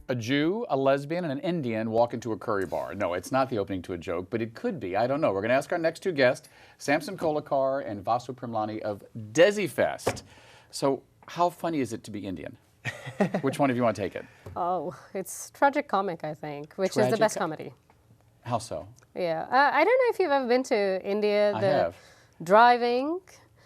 A Jew, a lesbian, and an Indian walk into a curry bar. No, it's not the opening to a joke, but it could be. I don't know. We're going to ask our next two guests, Samson Koletkar and Vasu Primlani of Desi Fest. So how funny is it to be Indian? Which one of you want to take it? Oh, it's tragic comic, I think, which is the best comedy. How so? Yeah. I don't know if you've ever been to India. I have. Driving.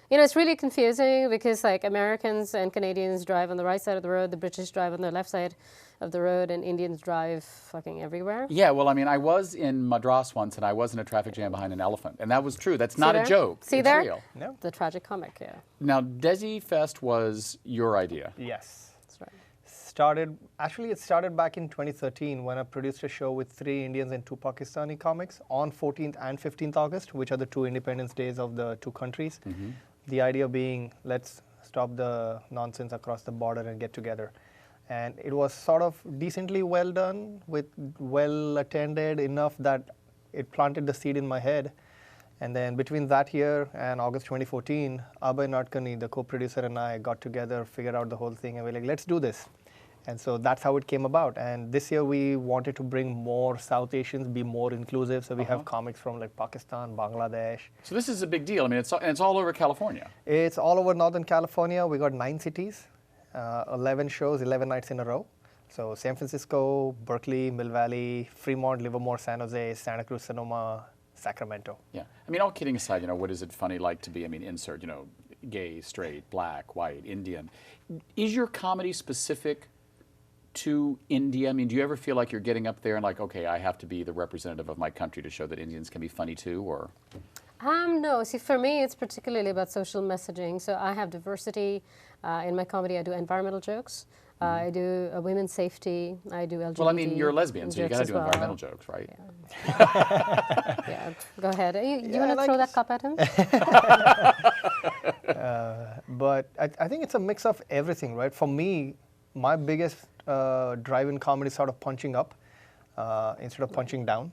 You know, it's really confusing because like Americans and Canadians drive on the right side of the road, the British drive on the left side of the road, and Indians drive fucking everywhere. Yeah, well, I mean, I was in Madras once, and I was in a traffic jam behind an elephant, and that was true. That's not a joke. See it's there? Real. No. The tragic comic, yeah. Now, Desi Fest was your idea. Yes. That's right. It started back in 2013 when I produced a show with 3 Indians and 2 Pakistani comics on 14th and 15th August, which are the 2 Independence Days of the 2 countries. The idea being, let's stop the nonsense across the border and get together. And it was sort of decently well done, with well attended enough that it planted the seed in my head. And then between that year and August 2014, Abhay Nadkarni, the co-producer, and I got together, figured out the whole thing, and we're like, let's do this. And so that's how it came about. And this year we wanted to bring more South Asians, be more inclusive. So we have comics from like Pakistan, Bangladesh. So this is a big deal. I mean, it's all over California. It's all over Northern California. We got 9 cities, 11 shows, 11 nights in a row. So San Francisco, Berkeley, Mill Valley, Fremont, Livermore, San Jose, Santa Cruz, Sonoma, Sacramento. Yeah. I mean, all kidding aside, you know, what is it funny like to be, I mean, insert, you know, gay, straight, black, white, Indian. Is your comedy specific to India? I mean, do you ever feel like you're getting up there and like, okay, I have to be the representative of my country to show that Indians can be funny too, or? No. See, for me, it's particularly about social messaging. So I have diversity. In my comedy, I do environmental jokes. I do women's safety. I do LGBT. Well, I mean, you're a lesbian, so you got to do environmental jokes, right? Yeah. Yeah. Go ahead. You want to throw that cup at him? But I think it's a mix of everything, right? For me, my biggest drive in comedy is sort of punching up instead of punching down.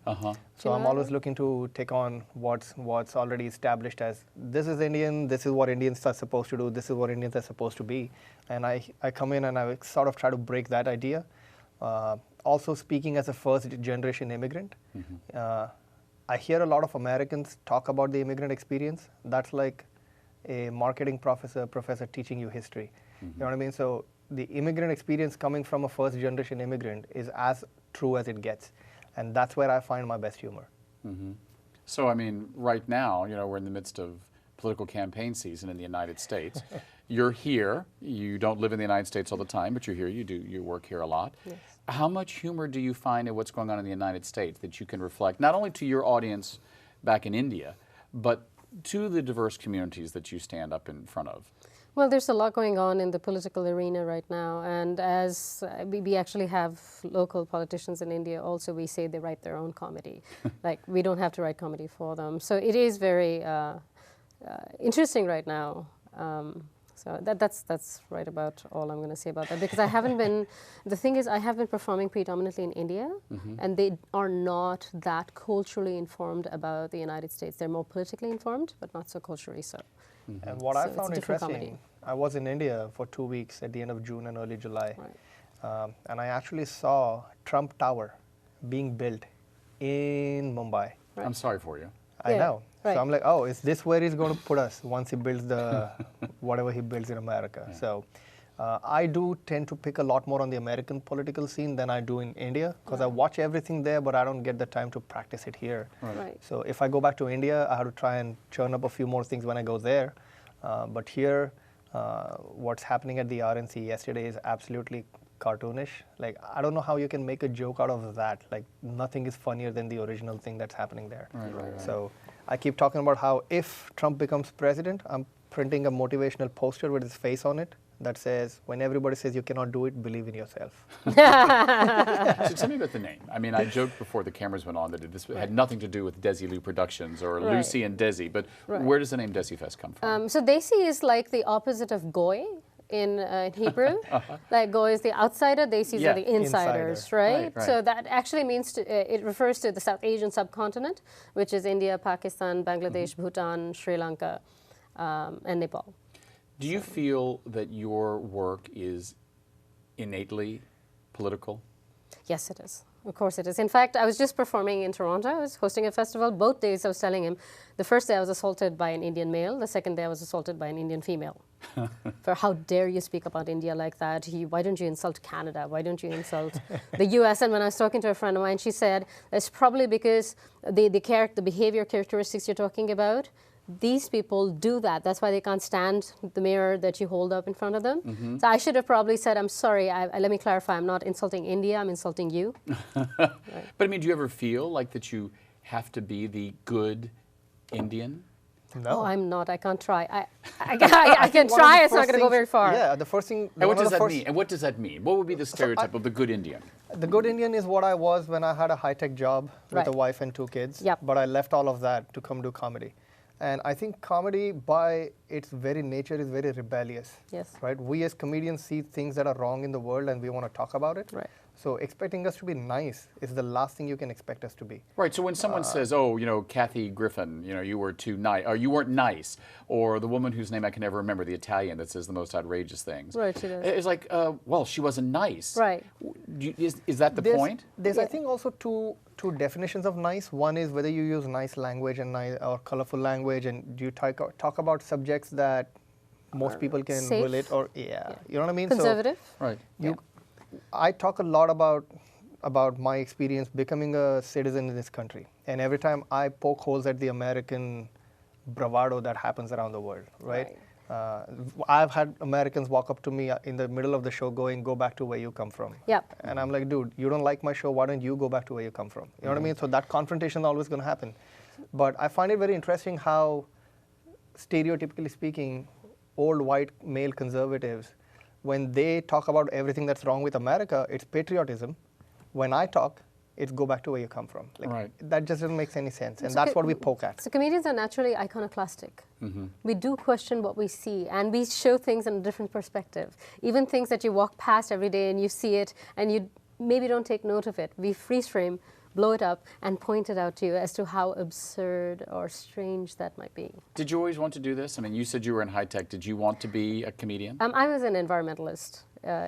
So I'm always looking to take on what's already established as, this is Indian, this is what Indians are supposed to do, this is what Indians are supposed to be. And I come in and I sort of try to break that idea. Also speaking as a first generation immigrant, I hear a lot of Americans talk about the immigrant experience. That's like a marketing professor teaching you history. You know what I mean? So the immigrant experience coming from a first generation immigrant is as true as it gets. And that's where I find my best humor. So, I mean, right now, you know, we're in the midst of political campaign season in the United States. You're here. You don't live in the United States all the time, but you're here. You work here a lot. Yes. How much humor do you find in what's going on in the United States that you can reflect, not only to your audience back in India, but to the diverse communities that you stand up in front of? Well, there's a lot going on in the political arena right now, and as we actually have local politicians in India also, we say they write their own comedy. Like, we don't have to write comedy for them. So it is very interesting right now. So that's right about all I'm going to say about that, because I haven't been, the thing is, I have been performing predominantly in India, and they are not that culturally informed about the United States. They're more politically informed, but not so culturally so. And what I found interesting, I was in India for 2 weeks at the end of June and early July. Right. And I actually saw Trump Tower being built in Mumbai. Right. I'm sorry for you. I know. Right. So I'm like, oh, is this where he's going to put us once he builds the whatever he builds in America? Yeah. So I do tend to pick a lot more on the American political scene than I do in India, because I watch everything there, but I don't get the time to practice it here. Right. So if I go back to India, I have to try and churn up a few more things when I go there. But here, what's happening at the RNC yesterday is absolutely cartoonish. Like, I don't know how you can make a joke out of that. Like, nothing is funnier than the original thing that's happening there. Right. So I keep talking about how if Trump becomes president, I'm printing a motivational poster with his face on it that says, when everybody says you cannot do it, believe in yourself. So tell me about the name. I mean, I joked before the cameras went on that this had nothing to do with Desi Productions or Lucy and Desi, but where does the name Desi Fest come from? So Desi is like the opposite of Goy in Hebrew. Like Goy is the outsider, Desis are the insiders, right? So that actually means, it refers to the South Asian subcontinent, which is India, Pakistan, Bangladesh, Bhutan, Sri Lanka, and Nepal. Do you feel that your work is innately political? Yes, it is. Of course it is. In fact, I was just performing in Toronto. I was hosting a festival. Both days I was telling him, the first day I was assaulted by an Indian male. The second day I was assaulted by an Indian female. For how dare you speak about India like that? Why don't you insult Canada? Why don't you insult the US? And when I was talking to a friend of mine, she said, it's probably because the behavior characteristics you're talking about, these people do that. That's why they can't stand the mirror that you hold up in front of them. Mm-hmm. So I should have probably said, I'm sorry, let me clarify, I'm not insulting India, I'm insulting you. Right. But I mean, do you ever feel like that you have to be the good Indian? No. Oh, I'm not. I can't try. I can try, it's not going to go very far. Yeah, the first thing... And what does that mean? And what does that mean? What would be the stereotype of the good Indian? The good Indian is what I was when I had a high-tech job with a wife and 2 kids. Yep. But I left all of that to come do comedy. And I think comedy, by its very nature, is very rebellious. Yes. Right? We as comedians see things that are wrong in the world and we want to talk about it. Right. So expecting us to be nice is the last thing you can expect us to be. Right. So when someone says, "Oh, you know, Kathy Griffin, you know, you were too nice," or "You weren't nice," or the woman whose name I can never remember, the Italian that says the most outrageous things. Right. She does. It's like, well, she wasn't nice. Right. Is that the point? There's, I think, also two definitions of nice. One is whether you use nice language and or colorful language, and do you talk about subjects that most people can safe. relate, or you know what I mean? Conservative. So, right. I talk a lot about my experience becoming a citizen in this country, and every time I poke holes at the American bravado that happens around the world, right? I've had Americans walk up to me in the middle of the show going, "Go back to where you come from." Yep. And I'm like, dude, you don't like my show, why don't you go back to where you come from? You know what I mean? So that confrontation is always going to happen. But I find it very interesting how, stereotypically speaking, old white male conservatives, when they talk about everything that's wrong with America, it's patriotism. When I talk, it's go back to where you come from. Like, that just doesn't make any sense. And that's what we poke at. So comedians are naturally iconoclastic. Mm-hmm. We do question what we see, and we show things in a different perspective. Even things that you walk past every day and you see it, and you maybe don't take note of it. We freeze frame, blow it up, and point it out to you as to how absurd or strange that might be. Did you always want to do this? I mean, you said you were in high tech. Did you want to be a comedian? I was an environmentalist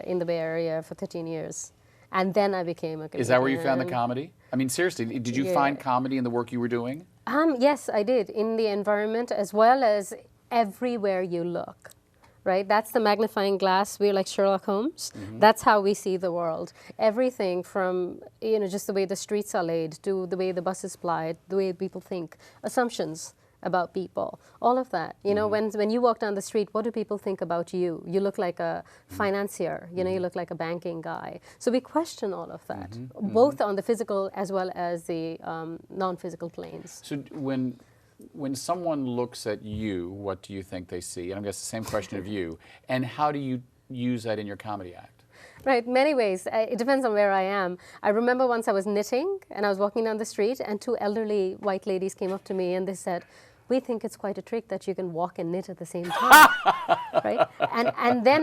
in the Bay Area for 13 years. And then I became a comedian. Is that where you found the comedy? I mean, seriously, did you find comedy in the work you were doing? Yes, I did, in the environment as well as everywhere you look, right? That's the magnifying glass. We're like Sherlock Holmes. Mm-hmm. That's how we see the world. Everything from, you know, just the way the streets are laid to the way the buses ply, the way people think, assumptions about people, all of that. You know, when you walk down the street, what do people think about you? You look like a financier, you know, you look like a banking guy. So we question all of that, both on the physical as well as the non-physical planes. So when someone looks at you, what do you think they see? And I guess the same question of you. And how do you use that in your comedy act? Right, many ways. It depends on where I am. I remember once I was knitting and I was walking down the street and 2 elderly white ladies came up to me and they said, "We think it's quite a trick that you can walk and knit at the same time." Right? And then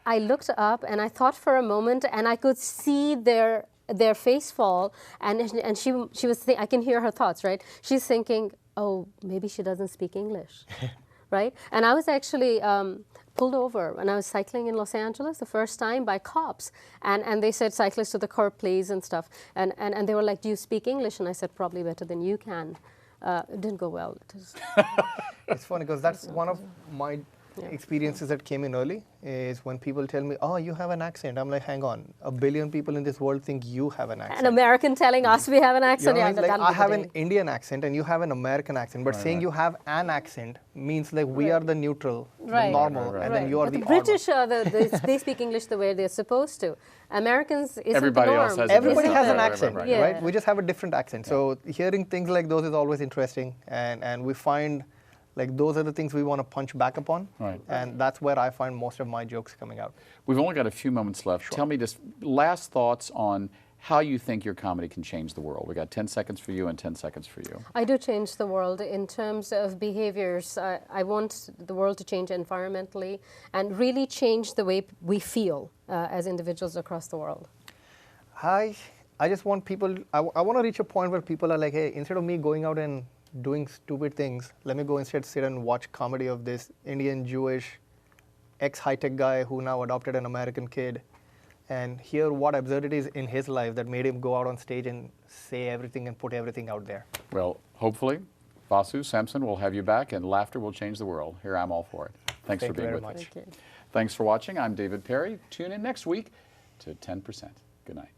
I looked up and I thought for a moment and I could see their face fall and she was I can hear her thoughts, right? She's thinking, "Oh, maybe she doesn't speak English." Right? And I was actually pulled over when I was cycling in Los Angeles the first time by cops. And they said, "Cyclists to the curb, please," and stuff. And they were like, "Do you speak English?" And I said, "Probably better than you can." It didn't go well. It's funny because that's one of my experiences that came in early, is when people tell me, "Oh, you have an accent." I'm like, hang on, 1 billion people in this world think you have an accent. An American telling us we have an accent. You know what I mean? Like, I have an Indian accent and you have an American accent, but saying you have an accent means like we are the neutral, the normal, and then you are but the British are they speak English the way they're supposed to. Americans isn't Everybody the norm. else has Everybody has an Right, accent, right. right? We just have a different accent. So hearing things like those is always interesting, and we find like those are the things we want to punch back upon, and that's where I find most of my jokes coming out. We've only got a few moments left. Sure. Tell me just last thoughts on how you think your comedy can change the world. We got 10 seconds for you and 10 seconds for you. I do change the world in terms of behaviors. I want the world to change environmentally and really change the way we feel as individuals across the world. I just want people, I want to reach a point where people are like, hey, instead of me going out and doing stupid things, let me go instead sit and watch comedy of this Indian, Jewish, ex-high-tech guy who now adopted an American kid. and hear what absurdities in his life that made him go out on stage and say everything and put everything out there. Well, hopefully, Vasu, Samson, we'll have you back, and laughter will change the world. Here, I'm all for it. Thanks for being with us. Thank you. Thanks for watching. I'm David Perry. Tune in next week to 10%. Good night.